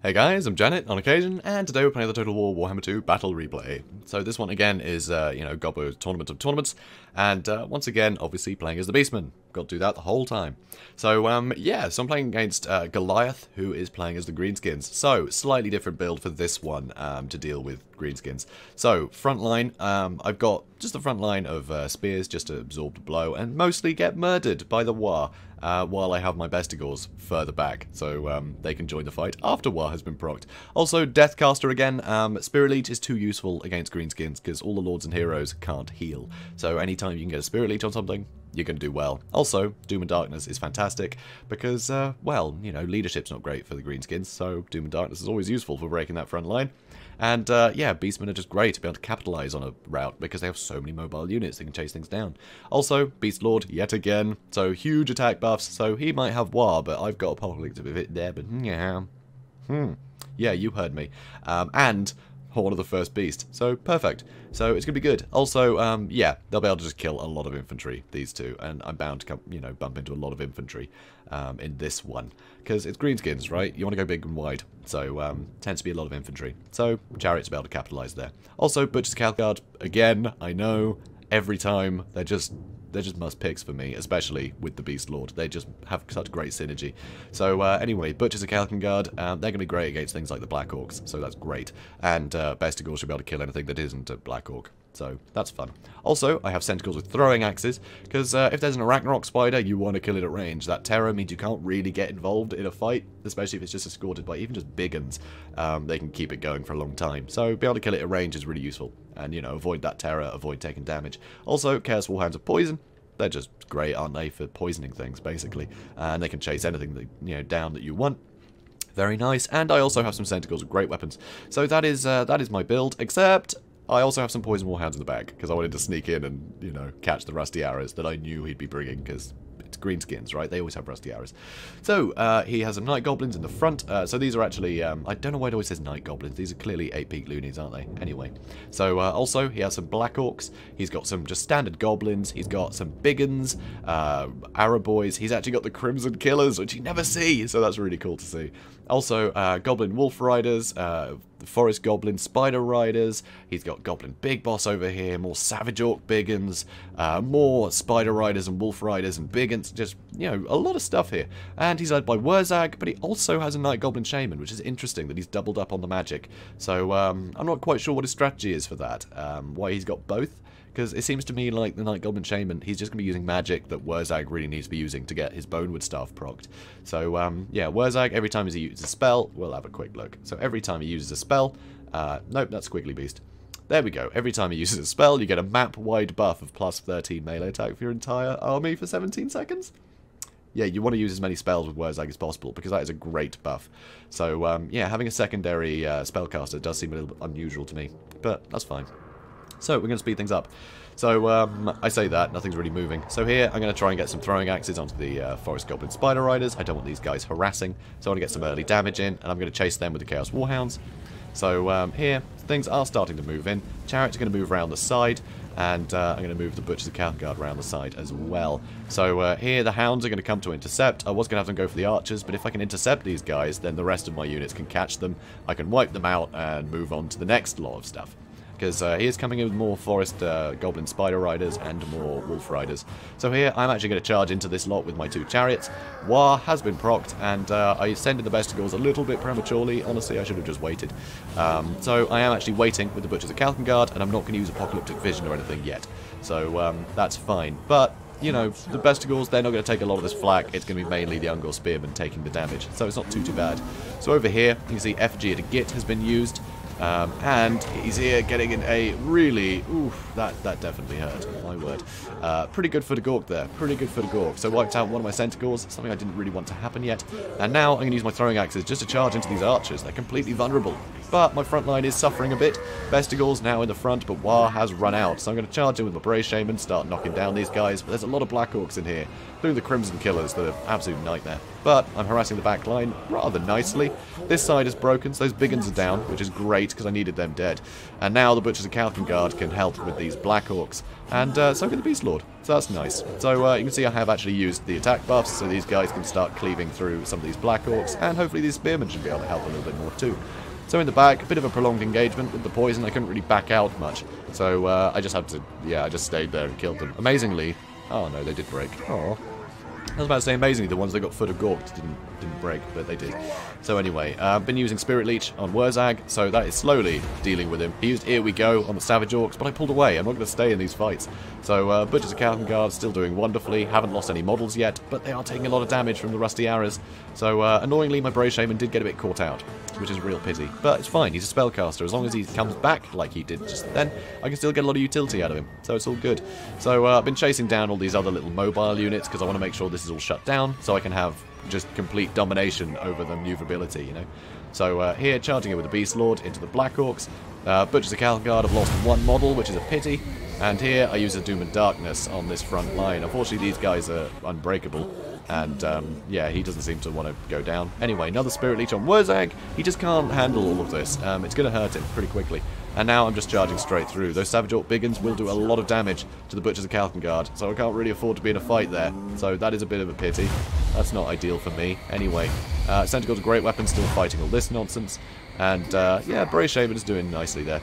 Hey guys, I'm Janet on occasion, and today we're playing the Total War Warhammer II Battle Replay. So this one again is, Gobbo's Tournament of Tournaments, and once again, obviously playing as the Beastman. Got to do that the whole time. So, so I'm playing against Goliath, who is playing as the Greenskins. So, slightly different build for this one to deal with Greenskins. So, front line, I've got just the front line of spears just to absorb the blow, and mostly get murdered by the Waaagh. While I have my Bestigors further back, so they can join the fight after Waaagh has been procced. Also, Deathcaster again, Spirit Leech is too useful against Greenskins because all the Lords and Heroes can't heal. So anytime you can get a Spirit Leech on something, you're going to do well. Also, Doom and Darkness is fantastic because, well, you know, leadership's not great for the Greenskins, so Doom and Darkness is always useful for breaking that front line. And, yeah, Beastmen are just great to be able to capitalize on a route because they have so many mobile units they can chase things down. Also, Beast Lord, yet again, so huge attack buffs, so he might have Waaagh, but I've got Apocalypse of it there, but yeah. Yeah, you heard me. And Horn of the First Beast, so perfect. So it's going to be good. Also, yeah, they'll be able to just kill a lot of infantry, these two, and I'm bound to come, you know, bump into a lot of infantry in this one. Because it's Greenskins, right? You want to go big and wide, so tends to be a lot of infantry. So, Chariots will be able to capitalise there. Also, Butcher's Cavalcade, again, I know, every time, they're just must picks for me, especially with the Beast Lord. They just have such great synergy. So anyway, Butcher's a Calcan-Guard. They're going to be great against things like the Black Orcs, so that's great. And Bestigor should be able to kill anything that isn't a Black Orc. So that's fun. Also, I have Centaurs with throwing axes, because if there's an Arachnarok spider, you want to kill it at range. That terror means you can't really get involved in a fight, especially if it's just escorted by even just big uns. They can keep it going for a long time. So being able to kill it at range is really useful. And, you know, avoid that terror, avoid taking damage. Also, Chaos Warhounds of Poison. They're just great, aren't they, for poisoning things, basically. And they can chase anything that, you know, down that you want. Very nice. And I also have some Centaurs with great weapons. So that is my build, except I also have some Poison Warhounds in the bag, because I wanted to sneak in and, you know, catch the Rusty Arrows that I knew he'd be bringing, because it's Greenskins, right? They always have Rusty Arrows. So, he has some Night Goblins in the front. So these are actually, I don't know why it always says Night Goblins. These are clearly 8-peak loonies, aren't they? Anyway. So, also, he has some Black Orcs. He's got some just standard Goblins. He's got some Big Uns, Arrow Boys. He's actually got the Crimson Killers, which you never see. So that's really cool to see. Also, Goblin Wolf Riders, Forest Goblin Spider Riders. He's got Goblin Big Boss over here, more Savage Orc Big Uns, more Spider Riders and Wolf Riders and Big Uns. Just, you know, a lot of stuff here. And he's led by Waaagh, but he also has a Night Goblin Shaman, which is interesting that he's doubled up on the magic. So, I'm not quite sure what his strategy is for that, why he's got both. Because it seems to me like the Night Goblin Shaman, he's just going to be using magic that Waaagh really needs to be using to get his Bonewood Staff procced. So, yeah, Waaagh, every time he uses a spell, we'll have a quick look. So every time he uses a spell, nope, that's Squiggly Beast. There we go. Every time he uses a spell, you get a map-wide buff of plus 13 melee attack for your entire army for 17 seconds. Yeah, you want to use as many spells with Waaagh as possible, because that is a great buff. So, yeah, having a secondary spellcaster does seem a little bit unusual to me, but that's fine. So, we're going to speed things up. So, I say that, nothing's really moving. So here, I'm going to try and get some throwing axes onto the Forest Goblin Spider Riders. I don't want these guys harassing, so I want to get some early damage in, and I'm going to chase them with the Chaos Warhounds. So, here, things are starting to move in. Chariots are going to move around the side, and I'm going to move the Butchers of Cavalcade around the side as well. So, here, the Hounds are going to come to intercept. I was going to have them go for the Archers, but if I can intercept these guys, then the rest of my units can catch them. I can wipe them out and move on to the next lot of stuff. Because he is coming in with more Forest Goblin Spider Riders and more Wolf Riders. So here, I'm actually going to charge into this lot with my 2 chariots. Waaagh has been procced, and I sent in the Bestigors a little bit prematurely. Honestly, I should have just waited. So I am actually waiting with the Butchers of Calcan-Guard, and I'm not going to use Apocalyptic Vision or anything yet. So that's fine. But, you know, the Bestigors, they're not going to take a lot of this flak. It's going to be mainly the Ungor Spearmen taking the damage. So it's not too bad. So over here, you can see Effigy at a Git has been used. And he's here getting in a really, oof, that definitely hurt, my word. Pretty good for the Gork there, pretty good for the Gork. So wiped out one of my Centaurs, something I didn't really want to happen yet. And now I'm going to use my throwing axes just to charge into these archers. They're completely vulnerable. But my front line is suffering a bit. Bestigor's now in the front, but Waaagh has run out. So I'm going to charge in with my Brave Shaman, start knocking down these guys. But there's a lot of Black Orcs in here, including the Crimson Killers that are absolute nightmare. But I'm harassing the back line rather nicely. This side is broken, so those big uns are down, which is great. great, because I needed them dead. And now the Butchers of Calcan Guard can help with these Black Orcs, and so can the Beast Lord, so that's nice. So you can see I have actually used the attack buffs, so these guys can start cleaving through some of these Black Orcs, and hopefully these Spearmen should be able to help a little bit more too. So in the back, a bit of a prolonged engagement with the poison. I couldn't really back out much, so I just had to, yeah, I just stayed there and killed them. Amazingly, oh no, they did break. Oh, I was about to say amazingly, the ones that got foot of gorked didn't break, but they did. So anyway, I've been using Spirit Leech on Waaagh, so that is slowly dealing with him. He used Here We Go on the Savage Orcs, but I pulled away. I'm not going to stay in these fights. So Butchers of Calcan Guard still doing wonderfully. Haven't lost any models yet, but they are taking a lot of damage from the Rusty Arrows. So annoyingly, my Brave Shaman did get a bit caught out, which is a real pity. But it's fine, he's a spellcaster. As long as he comes back like he did just then, I can still get a lot of utility out of him. So it's all good. So I've been chasing down all these other little mobile units because I want to make sure this is all shut down so I can have just complete domination over the maneuverability, you know. So here, charging it with the Beast Lord into the Black Orcs. Butchers of Calcan Guard have lost one model, which is a pity. And here, I use a Doom and Darkness on this front line. Unfortunately, these guys are unbreakable. And, yeah, he doesn't seem to want to go down. Anyway, another Spirit Leech on Waaagh. He just can't handle all of this. It's going to hurt him pretty quickly. And now I'm just charging straight through. Those Savage Orc Biggins will do a lot of damage to the Butchers of Calcan Guard, so I can't really afford to be in a fight there. So that is a bit of a pity. That's not ideal for me. Anyway, Centaur's a great weapon, still fighting all this nonsense. And, yeah, Brave Shaman is doing nicely there.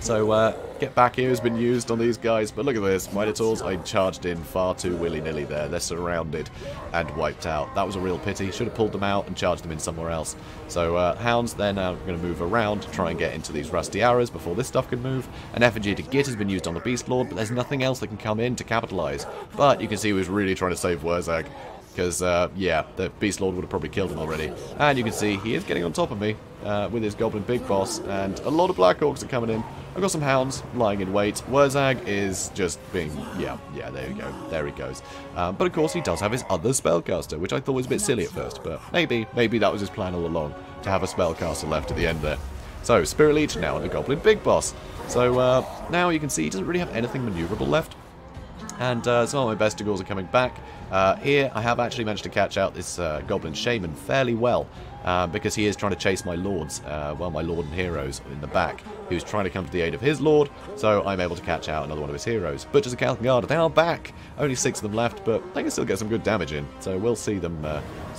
So, Get Back Here has been used on these guys, but look at this. Minotaurs, I charged in far too willy-nilly there. They're surrounded and wiped out. That was a real pity. Should have pulled them out and charged them in somewhere else. So, Hounds, they're now going to move around to try and get into these Rusty Arrows before this stuff can move. An Effigy to Git has been used on the Beast Lord, but there's nothing else that can come in to capitalise. But you can see he was really trying to save Waaagh. Because, yeah, the Beast Lord would have probably killed him already. And you can see he is getting on top of me with his Goblin Big Boss. And a lot of Black Orcs are coming in. I've got some Hounds lying in wait. Waaagh is just being... Yeah, there you go. There he goes. But, of course, he does have his other Spellcaster, which I thought was a bit silly at first. But maybe that was his plan all along, to have a Spellcaster left at the end there. So, Spirit Leech now on the Goblin Big Boss. So, now you can see he doesn't really have anything maneuverable left. And some of my Bestigals are coming back. Here, I have actually managed to catch out this Goblin Shaman fairly well, because he is trying to chase my lords, well, my lord and heroes in the back, who's trying to come to the aid of his lord, so I'm able to catch out another one of his heroes. Butchers of Calcan Guard, they are back! Only 6 of them left, but they can still get some good damage in, so we'll see them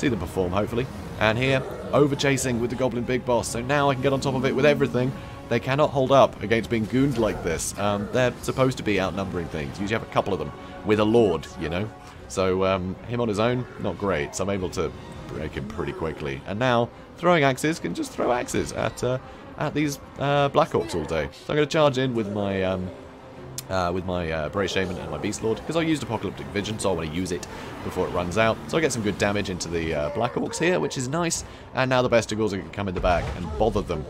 perform, hopefully. And here, over-chasing with the Goblin Big Boss, so now I can get on top of it with everything. They cannot hold up against being gooned like this. They're supposed to be outnumbering things. You usually have a couple of them with a lord, you know. So him on his own, not great. So I'm able to break him pretty quickly. And now, throwing axes can just throw axes at these Black Orcs all day. So I'm going to charge in with my Brave Shaman and my Beast Lord, because I used Apocalyptic Vision, so I want to use it before it runs out. So I get some good damage into the Black Orcs here, which is nice. And now the Bestigals are going to come in the back and bother them.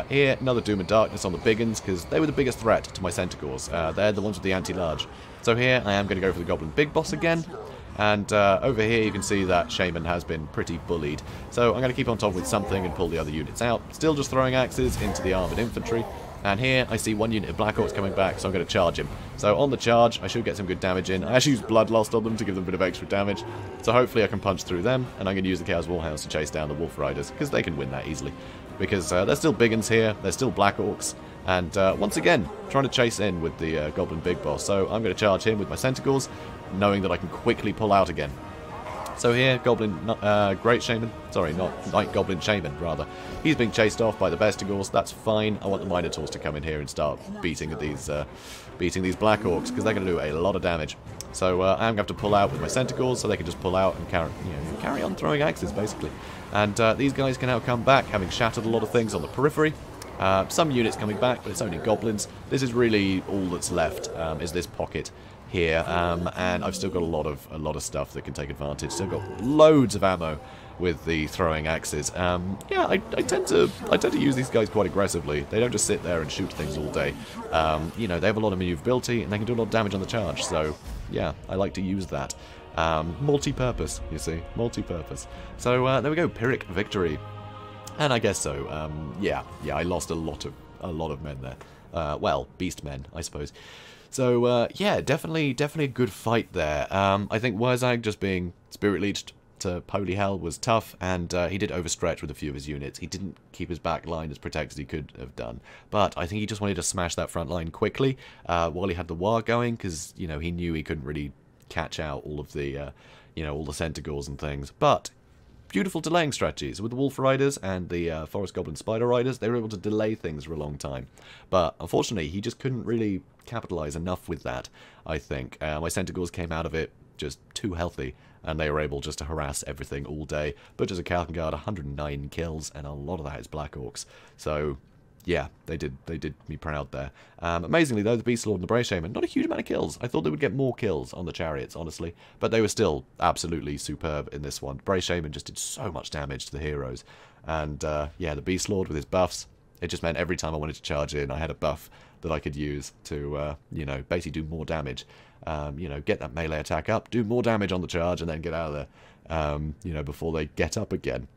Here, another Doom and Darkness on the Biggins, because they were the biggest threat to my Centaurs. They're the ones with the anti-large. So here, I am going to go for the Goblin Big Boss again. And over here, you can see that Shaman has been pretty bullied. So I'm going to keep on top with something and pull the other units out. Still just throwing axes into the armoured infantry. And here, I see one unit of Black Orcs coming back, so I'm going to charge him. So on the charge, I should get some good damage in. I actually used Bloodlust on them to give them a bit of extra damage. So hopefully I can punch through them, and I'm going to use the Chaos Warhounds to chase down the Wolf Riders, because they can win that easily. Because they're still Biggins here, they're still Black Orcs, and once again, trying to chase in with the Goblin Big Boss. So I'm going to charge him with my Centaurs, knowing that I can quickly pull out again. So here, Goblin Great Shaman, sorry, not Night Goblin Shaman, rather. He's being chased off by the Bestigals, that's fine. I want the Minotaurs to come in here and start beating these Black Orcs, because they're going to do a lot of damage. So I'm going to have to pull out with my Centaurs, so they can just pull out and carry on throwing axes, basically. And these guys can now come back, having shattered a lot of things on the periphery. Some units coming back, but it's only goblins. This is really all that's left, is this pocket here, and I've still got a lot of stuff that can take advantage. Still got loads of ammo with the throwing axes. Yeah, I tend to use these guys quite aggressively. They don't just sit there and shoot things all day. You know, they have a lot of maneuverability and they can do a lot of damage on the charge. So yeah, I like to use that. Multi-purpose, you see, multi-purpose. So there we go, Pyrrhic victory. And I guess so. Yeah, I lost a lot of men there. Well, beast men, I suppose. So yeah, definitely a good fight there. I think Waaagh just being spirit leeched to holy hell was tough, and he did overstretch with a few of his units. He didn't keep his back line as protected as he could have done, but I think he just wanted to smash that front line quickly while he had the Waaagh going, because, you know, he knew he couldn't really catch out all of the, you know, all the Centaurs and things. But beautiful delaying strategies with the Wolf Riders and the Forest Goblin Spider Riders. They were able to delay things for a long time, but unfortunately he just couldn't really capitalize enough with that, I think. My Centaurs came out of it just too healthy, and they were able just to harass everything all day. Butchers of Kalkengard, 109 kills, and a lot of that is Black Orcs. So yeah, they did me proud there. Amazingly though, the Beast Lord and the Bray Shaman, not a huge amount of kills. I thought they would get more kills on the chariots, honestly, but they were still absolutely superb in this one. Bray Shaman just did so much damage to the heroes, and yeah, the Beast Lord with his buffs, it just meant every time I wanted to charge in, I had a buff that I could use to, you know, basically do more damage. You know, get that melee attack up, do more damage on the charge, and then get out of there, you know, before they get up again.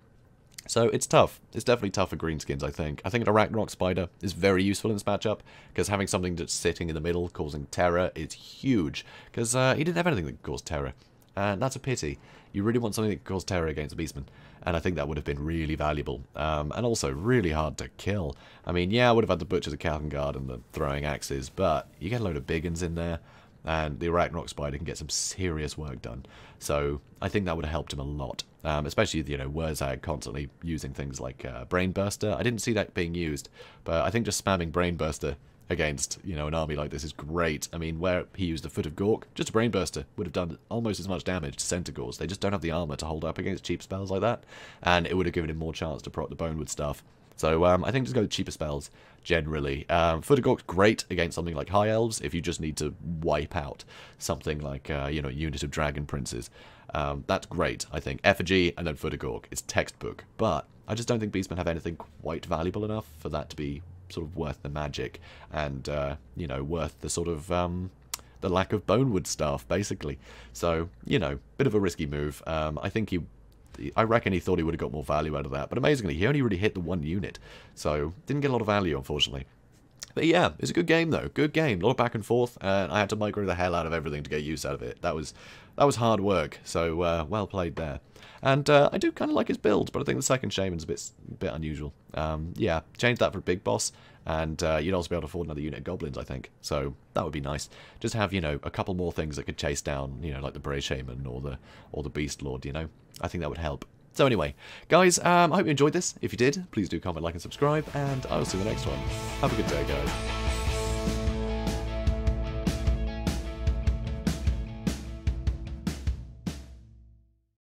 So it's tough. It's definitely tough for greenskins, I think. I think an Arachnarok Spider is very useful in this matchup, because having something that's sitting in the middle causing terror is huge, because he didn't have anything that caused terror, and that's a pity. You really want something that can cause terror against the Beastman, and I think that would have been really valuable, and also really hard to kill. I mean, yeah, I would have had the Butchers of Kalkengard and the throwing axes, but you get a load of big uns in there, and the Arachnarok Spider can get some serious work done. So I think that would have helped him a lot, especially, you know, Waaagh constantly using things like Brainburster. I didn't see that being used, but I think just spamming Brainburster against, you know, an army like this is great. I mean, where he used the Foot of Gork, just a Brainburster would have done almost as much damage to Centaurs. They just don't have the armor to hold up against cheap spells like that, and it would have given him more chance to proc the Bonewood stuff. So I think just go with cheaper spells, generally. Foot of Gork's great against something like High Elves, if you just need to wipe out something like, you know, a unit of Dragon Princes. That's great, I think. Effigy and then Foot of Gork is textbook, but I just don't think Beastmen have anything quite valuable enough for that to be sort of worth the magic, and, you know, worth the sort of, the lack of Bonewood staff, basically. So, you know, bit of a risky move. I reckon he thought he would have got more value out of that, but amazingly, he only really hit the one unit, so didn't get a lot of value, unfortunately. But yeah, it's a good game, though. Good game. A lot of back and forth, and I had to micro the hell out of everything to get use out of it. That was hard work, so well played there. And I do kind of like his build, but I think the second Shaman's a bit unusual. Yeah, change that for a big boss, and you'd also be able to afford another unit of goblins, I think. So that would be nice. Just have, you know, a couple more things that could chase down, you know, like the Bray Shaman or the Beast Lord, you know. I think that would help. So anyway, guys, I hope you enjoyed this. If you did, please do comment, like, and subscribe, and I will see you in the next one. Have a good day, guys.